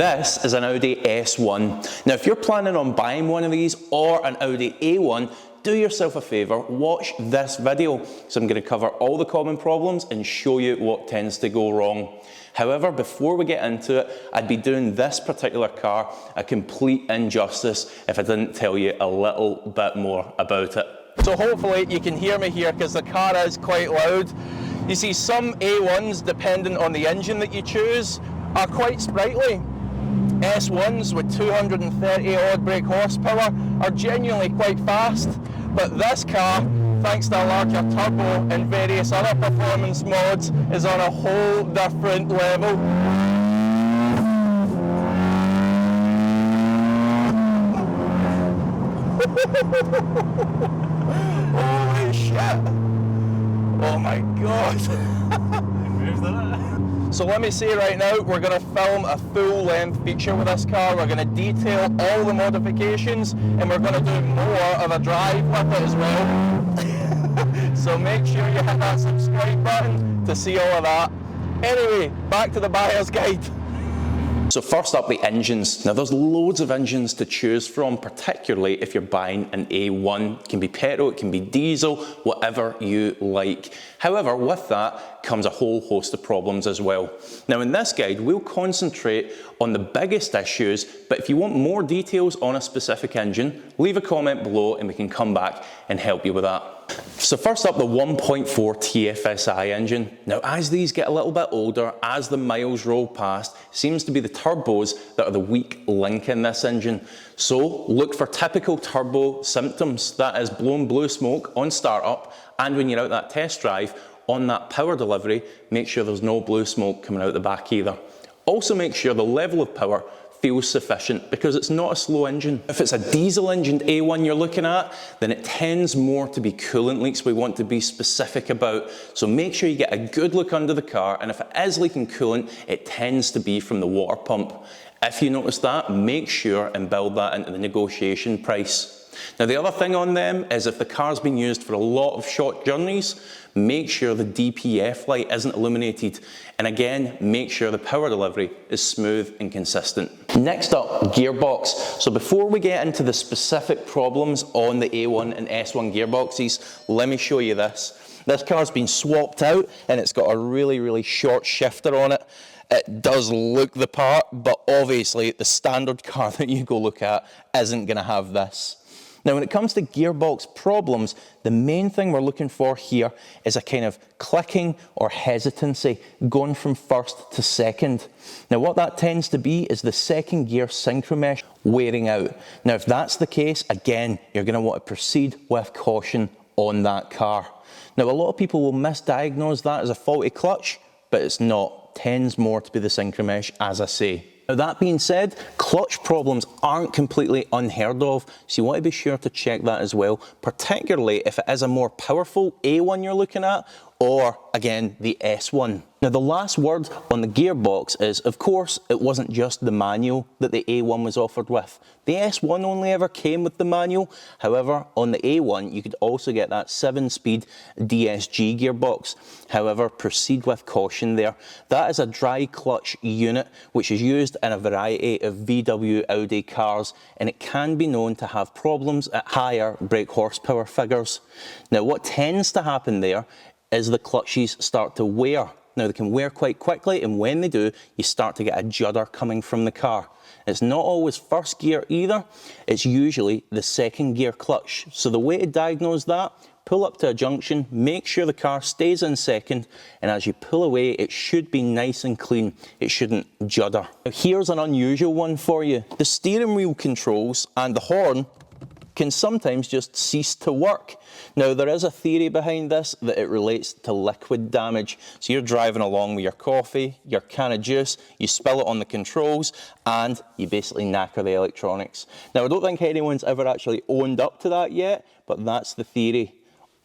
This is an Audi S1. Now, if you're planning on buying one of these or an Audi A1, do yourself a favour, watch this video. So I'm going to cover all the common problems and show you what tends to go wrong. However, before we get into it, I'd be doing this particular car a complete injustice if I didn't tell you a little bit more about it. So hopefully you can hear me here because the car is quite loud. You see, some A1s, depending on the engine that you choose, are quite sprightly. S1s with 230 odd brake horsepower are genuinely quite fast, but this car, thanks to a larger turbo and various other performance mods, is on a whole different level. Holy shit! Oh my god! So let me say right now, we're going to film a full-length feature with this car. We're going to detail all the modifications and we're going to do more of a drive with it as well. So make sure you hit that subscribe button to see all of that. Anyway, back to the buyer's guide. So first up, the engines. Now there's loads of engines to choose from, particularly if you're buying an A1. It can be petrol, it can be diesel, whatever you like. However, with that comes a whole host of problems as well. Now in this guide, we'll concentrate on the biggest issues, but if you want more details on a specific engine, leave a comment below and we can come back and help you with that. So first up, the 1.4 TFSI engine. Now as these get a little bit older, as the miles roll past, seems to be the turbos that are the weak link in this engine. So look for typical turbo symptoms, that is blowing blue smoke on startup, and when you're out that test drive, on that power delivery, make sure there's no blue smoke coming out the back either. Also make sure the level of power feels sufficient because it's not a slow engine. If it's a diesel engined A1 you're looking at, then it tends more to be coolant leaks we want to be specific about. So make sure you get a good look under the car, and if it is leaking coolant, it tends to be from the water pump. If you notice that, make sure and build that into the negotiation price. Now the other thing on them is if the car's been used for a lot of short journeys, make sure the DPF light isn't illuminated, and again, make sure the power delivery is smooth and consistent. Next up, gearbox. So before we get into the specific problems on the A1 and S1 gearboxes, let me show you this. This car's been swapped out and it's got a really short shifter on it. It does look the part, but obviously the standard car that you go look at isn't going to have this. Now when it comes to gearbox problems, the main thing we're looking for here is a kind of clicking or hesitancy going from first to second. Now what that tends to be is the second gear synchromesh wearing out. Now if that's the case, again, you're going to want to proceed with caution on that car. Now a lot of people will misdiagnose that as a faulty clutch, but it's not. It tends more to be the synchromesh, as I say. Now that being said, clutch problems aren't completely unheard of, so you want to be sure to check that as well, particularly if it is a more powerful A1 you're looking at, or again, the S1. Now the last word on the gearbox is, of course, it wasn't just the manual that the A1 was offered with. The S1 only ever came with the manual. However, on the A1, you could also get that 7-speed DSG gearbox. However, proceed with caution there. That is a dry clutch unit, which is used in a variety of VW Audi cars, and it can be known to have problems at higher brake horsepower figures. Now, what tends to happen there is the clutches start to wear. Now they can wear quite quickly, and when they do, you start to get a judder coming from the car. It's not always first gear either, it's usually the second gear clutch. So the way to diagnose that, pull up to a junction, make sure the car stays in second, and as you pull away, it should be nice and clean. It shouldn't judder. Now here's an unusual one for you. The steering wheel controls and the horn can sometimes just cease to work. Now there is a theory behind this that it relates to liquid damage. So you're driving along with your coffee, your can of juice, you spill it on the controls and you basically knacker the electronics. Now I don't think anyone's ever actually owned up to that yet, but that's the theory.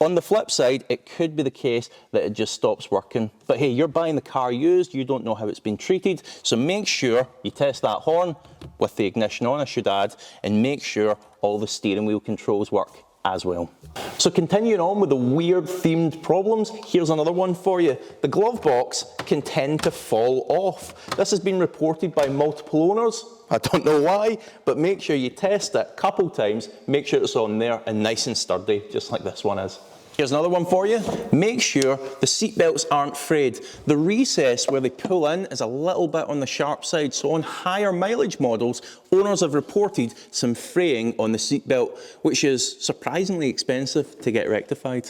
On the flip side, it could be the case that it just stops working. But hey, you're buying the car used, you don't know how it's been treated, so make sure you test that horn with the ignition on, I should add, and make sure all the steering wheel controls work. as well. So continuing on with the weird themed problems, here's another one for you. The glove box can tend to fall off. This has been reported by multiple owners. I don't know why, but make sure you test it a couple times, make sure it's on there and nice and sturdy, just like this one is. Here's another one for you. Make sure the seat belts aren't frayed. The recess where they pull in is a little bit on the sharp side, so on higher mileage models, owners have reported some fraying on the seat belt, which is surprisingly expensive to get rectified.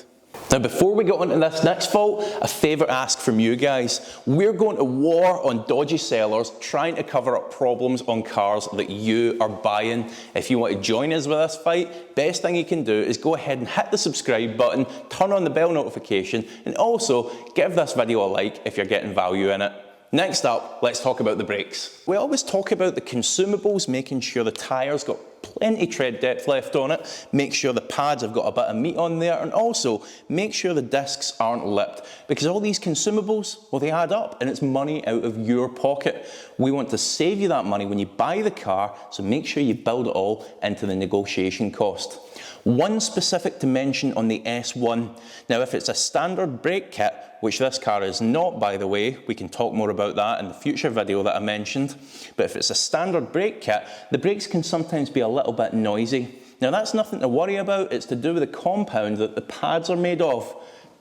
Now before we get on to this next fault, a favour ask from you guys. We're going to war on dodgy sellers trying to cover up problems on cars that you are buying. If you want to join us with this fight, best thing you can do is go ahead and hit the subscribe button, turn on the bell notification, and also give this video a like if you're getting value in it. Next up, let's talk about the brakes. We always talk about the consumables, making sure the tyres got plenty tread depth left on it, make sure the pads have got a bit of meat on there, and also make sure the discs aren't lipped, because all these consumables, well, they add up and it's money out of your pocket. We want to save you that money when you buy the car, so make sure you build it all into the negotiation cost. One specific to mention on the S1. Now if it's a standard brake kit, which this car is not, by the way, we can talk more about that in the future video that I mentioned, but if it's a standard brake kit, the brakes can sometimes be a little bit noisy. Now that's nothing to worry about, it's to do with the compound that the pads are made of.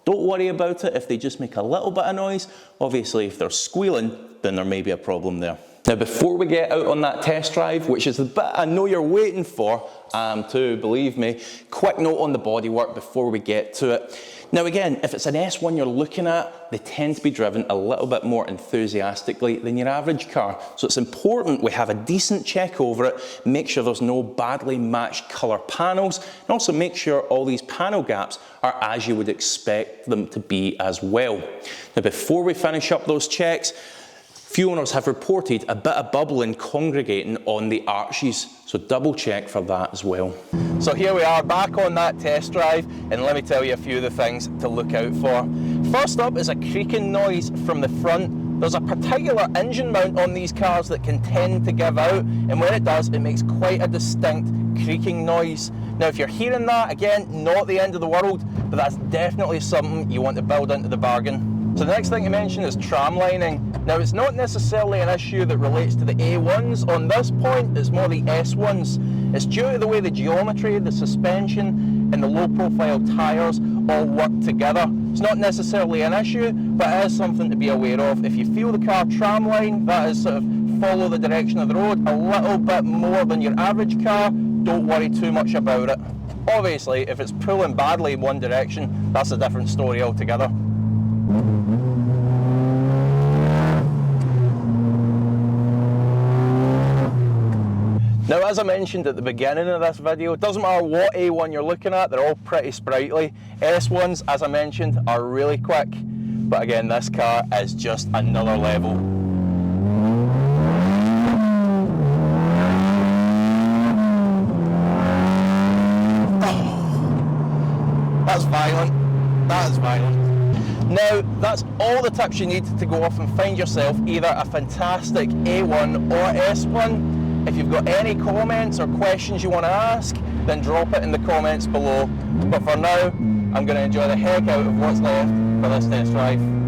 Don't worry about it if they just make a little bit of noise. Obviously if they're squealing, then there may be a problem there. Now before we get out on that test drive, which is the bit I know you're waiting for, too, believe me, quick note on the bodywork before we get to it. Now again, if it's an S1 you're looking at, they tend to be driven a little bit more enthusiastically than your average car. So it's important we have a decent check over it, make sure there's no badly matched colour panels, and also make sure all these panel gaps are as you would expect them to be as well. Now before we finish up those checks, few owners have reported a bit of bubbling congregating on the arches, so double check for that as well. So here we are back on that test drive, and let me tell you a few of the things to look out for. First up is a creaking noise from the front. There's a particular engine mount on these cars that can tend to give out, and when it does, it makes quite a distinct creaking noise. Now if you're hearing that, again, not the end of the world, but that's definitely something you want to build into the bargain. So the next thing to mention is tram lining. Now it's not necessarily an issue that relates to the A1s on this point, it's more the S1s. It's due to the way the geometry, the suspension and the low profile tyres all work together. It's not necessarily an issue, but it is something to be aware of. If you feel the car tram line, that is sort of follow the direction of the road a little bit more than your average car, don't worry too much about it. Obviously, if it's pulling badly in one direction, that's a different story altogether. Now as I mentioned at the beginning of this video, it doesn't matter what A1 you're looking at, they're all pretty sprightly. S1s, as I mentioned, are really quick, but again this car is just another level. Oh, that's violent, that is violent. Now that's all the tips you need to go off and find yourself either a fantastic A1 or S1. If you've got any comments or questions you want to ask, then drop it in the comments below. But for now, I'm going to enjoy the heck out of what's left for this test drive.